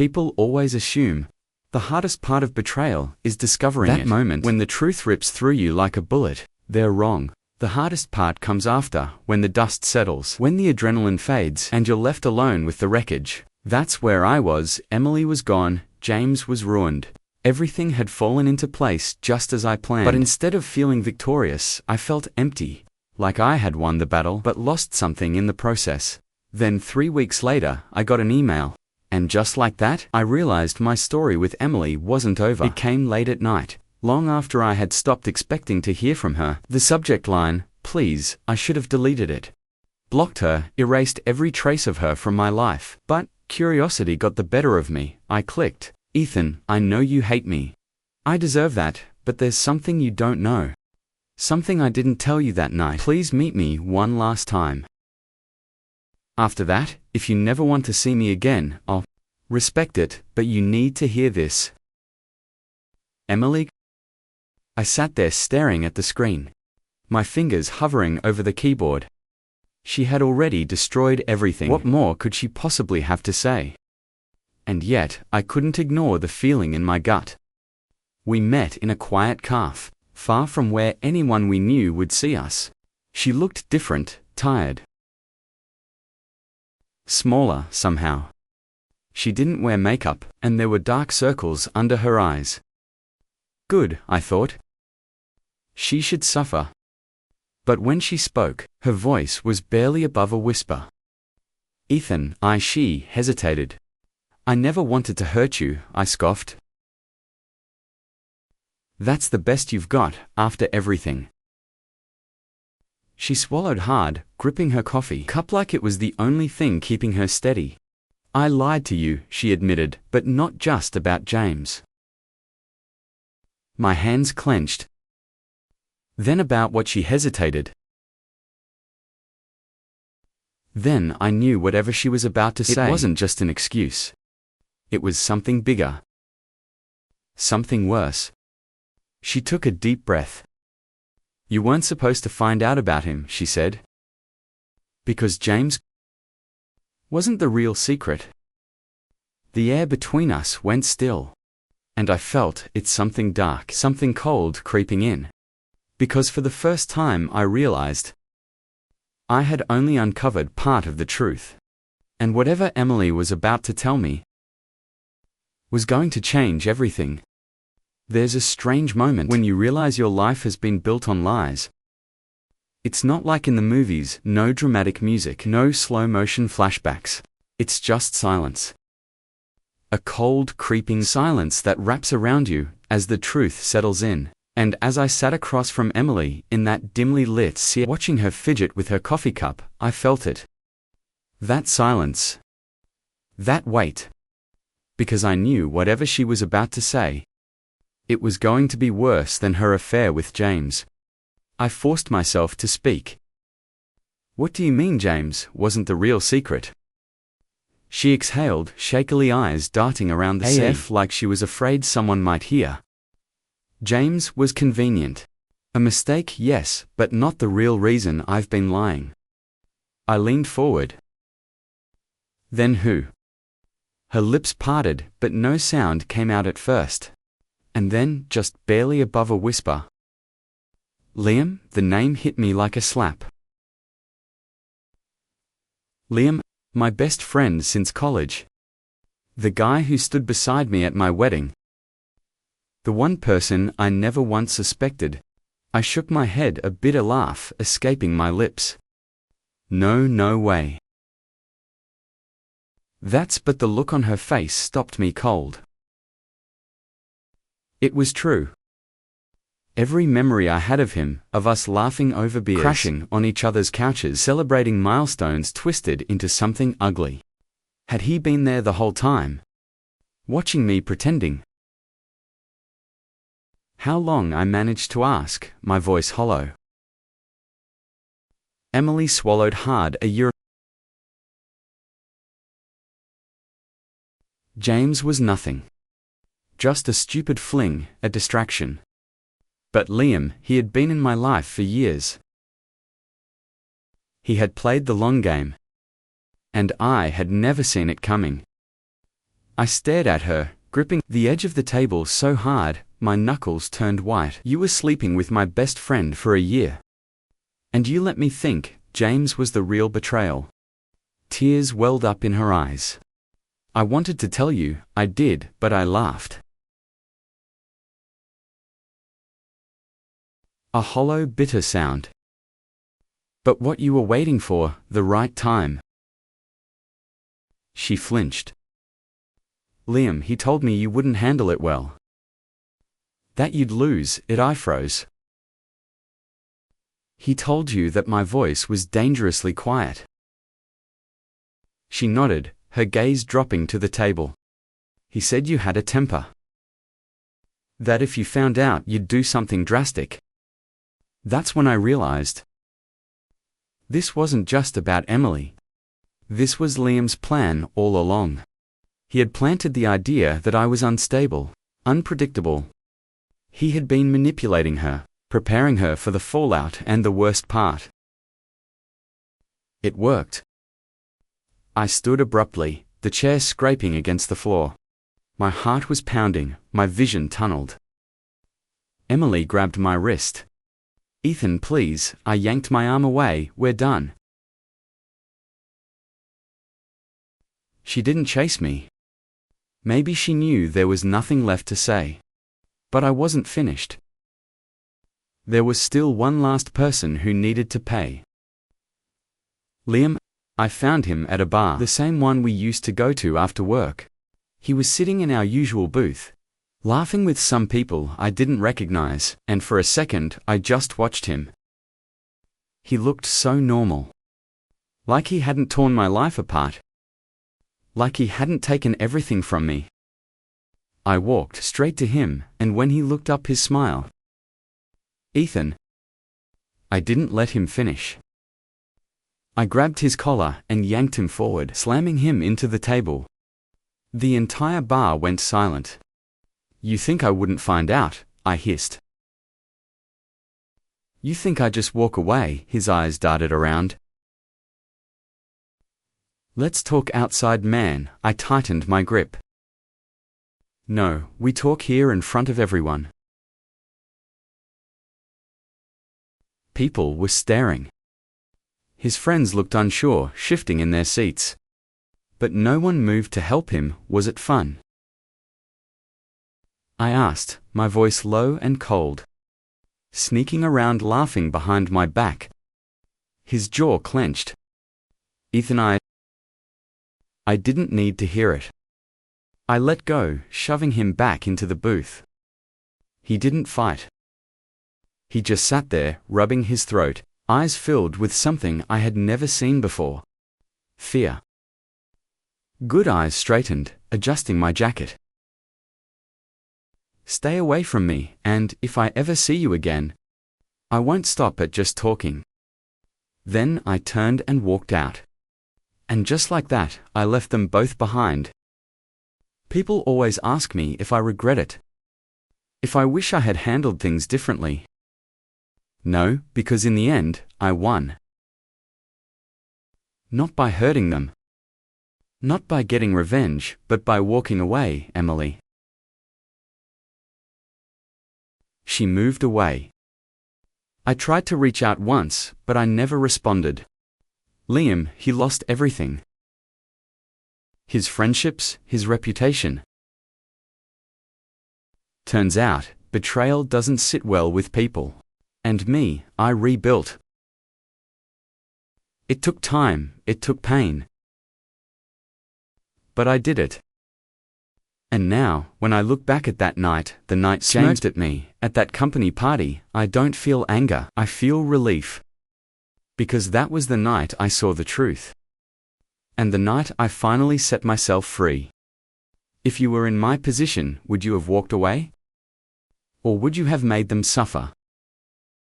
People always assume the hardest part of betrayal is discovering That it. moment When the truth rips through you like a bullet, they're wrong. The hardest part comes after, when the dust settles, when the adrenaline fades, and you're left alone with the wreckage. That's where I was. Emily was gone, James was ruined. Everything had fallen into place just as I planned. But instead of feeling victorious, I felt empty, like I had won the battle but lost something in the process. Then 3 weeks later, I got an email. And just like that, I realized my story with Emily wasn't over. It came late at night, long after I had stopped expecting to hear from her. The subject line, "Please," I should have deleted it. Blocked her, erased every trace of her from my life. But curiosity got the better of me. I clicked. "Ethan, I know you hate me. I deserve that, but there's something you don't know. Something I didn't tell you that night. Please meet me one last time. After that, if you never want to see me again, I'll respect it, but you need to hear this. Emily." I sat there staring at the screen, my fingers hovering over the keyboard. She had already destroyed everything. What more could she possibly have to say? And yet, I couldn't ignore the feeling in my gut. We met in a quiet cafe, far from where anyone we knew would see us. She looked different, tired. Smaller, somehow. She didn't wear makeup, and there were dark circles under her eyes. Good, I thought. She should suffer. But when she spoke, her voice was barely above a whisper. "Ethan," she hesitated. "I never wanted to hurt you," I scoffed. "That's the best you've got, after everything." She swallowed hard, gripping her coffee cup like it was the only thing keeping her steady. "I lied to you," she admitted, "but not just about James." My hands clenched. Then about what? She hesitated. Then I knew whatever she was about to say. It wasn't just an excuse. It was something bigger. Something worse. She took a deep breath. "You weren't supposed to find out about him," she said. "Because James wasn't the real secret." The air between us went still. And I felt it's something dark, something cold creeping in. Because for the first time I realized I had only uncovered part of the truth. And whatever Emily was about to tell me was going to change everything. There's a strange moment when you realize your life has been built on lies. It's not like in the movies, no dramatic music, no slow-motion flashbacks. It's just silence. A cold, creeping silence that wraps around you as the truth settles in. And as I sat across from Emily in that dimly lit seat, watching her fidget with her coffee cup, I felt it. That silence. That weight. Because I knew whatever she was about to say, it was going to be worse than her affair with James. I forced myself to speak. "What do you mean James wasn't the real secret?" She exhaled, shakily, eyes darting around the safe like she was afraid someone might hear. "James was convenient. A mistake, yes, but not the real reason I've been lying." I leaned forward. "Then who?" Her lips parted, but no sound came out at first. And then, just barely above a whisper, "Liam." The name hit me like a slap. Liam, my best friend since college. The guy who stood beside me at my wedding. The one person I never once suspected. I shook my head, a bitter laugh escaping my lips. No way. But the look on her face stopped me cold. It was true. Every memory I had of him, of us laughing over beers, crashing on each other's couches, celebrating milestones, twisted into something ugly. Had he been there the whole time? Watching me pretending? How long? I managed to ask, my voice hollow. Emily swallowed hard. A year. James was nothing. Just a stupid fling, a distraction. But Liam, he had been in my life for years. He had played the long game. And I had never seen it coming. I stared at her, gripping the edge of the table so hard, my knuckles turned white. You were sleeping with my best friend for a year. And you let me think James was the real betrayal. Tears welled up in her eyes. I wanted to tell you, I did, but I laughed. A hollow, bitter sound. But what you were waiting for, the right time. She flinched. Liam, he told me you wouldn't handle it well. That you'd lose it. I froze. He told you that my voice was dangerously quiet. She nodded, her gaze dropping to the table. He said you had a temper. That if you found out you'd do something drastic. That's when I realized. This wasn't just about Emily. This was Liam's plan all along. He had planted the idea that I was unstable, unpredictable. He had been manipulating her, preparing her for the fallout and the worst part. It worked. I stood abruptly, the chair scraping against the floor. My heart was pounding, my vision tunneled. Emily grabbed my wrist. Ethan, please, I yanked my arm away, we're done. She didn't chase me. Maybe she knew there was nothing left to say. But I wasn't finished. There was still one last person who needed to pay. Liam. I found him at a bar, the same one we used to go to after work. He was sitting in our usual booth, laughing with some people I didn't recognize, and for a second I just watched him. He looked so normal. Like he hadn't torn my life apart. Like he hadn't taken everything from me. I walked straight to him, and when he looked up, his smile. Ethan. I didn't let him finish. I grabbed his collar and yanked him forward, slamming him into the table. The entire bar went silent. You think I wouldn't find out? I hissed. You think I'd just walk away? His eyes darted around. Let's talk outside, man. I tightened my grip. No, we talk here in front of everyone. People were staring. His friends looked unsure, shifting in their seats. But no one moved to help him. Was it fun? I asked, my voice low and cold. Sneaking around laughing behind my back. His jaw clenched. Ethan, I didn't need to hear it. I let go, shoving him back into the booth. He didn't fight. He just sat there, rubbing his throat, eyes filled with something I had never seen before. Fear. Good eyes straightened, adjusting my jacket. Stay away from me, and if I ever see you again, I won't stop at just talking. Then I turned and walked out. And just like that, I left them both behind. People always ask me if I regret it. If I wish I had handled things differently. No, because in the end, I won. Not by hurting them. Not by getting revenge, but by walking away, Emily. She moved away. I tried to reach out once, but I never responded. Liam, he lost everything. His friendships, his reputation. Turns out, betrayal doesn't sit well with people. And me, I rebuilt. It took time, it took pain. But I did it. And now, when I look back at that night, the night smirked at me, at that company party, I don't feel anger, I feel relief. Because that was the night I saw the truth. And the night I finally set myself free. If you were in my position, would you have walked away? Or would you have made them suffer?